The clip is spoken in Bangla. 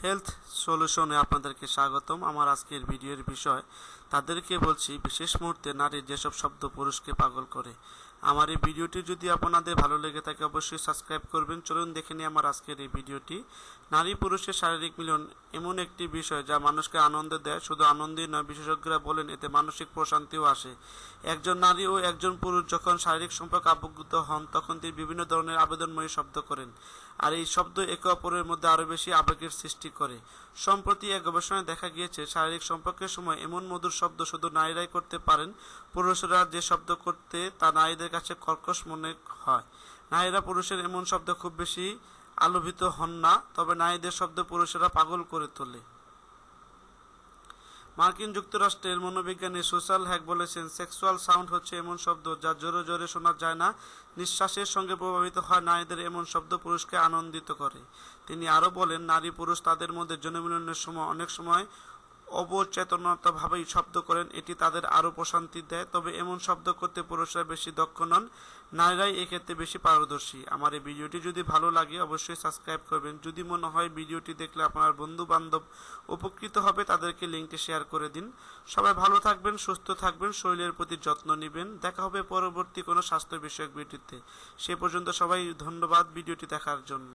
হেলথ সলিউশনে আপনাদেরকে স্বাগতম। আমার আজকের ভিডিওর বিষয় তাদেরকে বলছি বিশেষ মুহূর্তে নারীর যেসব শব্দ পুরুষকে পাগল করে। আমার এই ভিডিওটি যদি আপনাদের ভালো লেগে থাকে অবশ্যই সাবস্ক্রাইব করবেন। চলুন দেখে নিই আমার আজকের এই ভিডিওটি। নারী পুরুষের শারীরিক মিলন এমন একটি বিষয় যা মানুষকে আনন্দ দেয়। শুধু আনন্দই নয়, বিশেষজ্ঞরা বলেন এতে মানসিক প্রশান্তিও আসে। একজন নারী ও একজন পুরুষ যখন শারীরিক সম্পর্কে আবদ্ধ হন তখন তিনি বিভিন্ন ধরনের আবেদনময়ী শব্দ করেন, আর এই শব্দ একে অপরের মধ্যে আরো বেশি আবেগের সৃষ্টি করে। সম্প্রতি এক গবেষণায় দেখা গিয়েছে শারীরিক সম্পর্কের সময় এমন মধুর শব্দ শুধু নারীরাই করতে পারেন। পুরুষরা যে শব্দ করতে তা নারীদের কাছে কর্কশ মনে হয়। নারীরা পুরুষের এমন শব্দ খুব বেশি আলোভিত হন না, তবে নারীদের শব্দ পুরুষেরা পাগল করে তোলে। মার্কিন যুক্তরাষ্ট্রের মনোবিজ্ঞানী সুসাল হ্যাক বলেছেন, সেক্সুয়াল সাউন্ড হচ্ছে এমন শব্দ যা জোরে জোরে শোনা যায় না, নিঃশ্বাসের সঙ্গে প্রভাবিত হয়। নারীদের এমন শব্দ পুরুষকে আনন্দিত করে। তিনি আরও বলেন, নারী পুরুষ তাদের মধ্যে যৌনমিলনের সময় অনেক সময় অবচেতনতাভাবেই শব্দ করেন, এটি তাদের আরও প্রশান্তি দেয়। তবে এমন শব্দ করতে পুরুষরা বেশি দক্ষ নন, নারীরাই এক্ষেত্রে বেশি পারদর্শী। আমার এই ভিডিওটি যদি ভালো লাগে অবশ্যই সাবস্ক্রাইব করবেন। যদি মনে হয় ভিডিওটি দেখলে আপনার বন্ধু বান্ধব উপকৃত হবে, তাদেরকে লিঙ্কটি শেয়ার করে দিন। সবাই ভালো থাকবেন, সুস্থ থাকবেন, শরীরের প্রতি যত্ন নেবেন। দেখা হবে পরবর্তী কোনো স্বাস্থ্য বিষয়ক ভিডিওতে। সে পর্যন্ত সবাই ধন্যবাদ ভিডিওটি দেখার জন্য।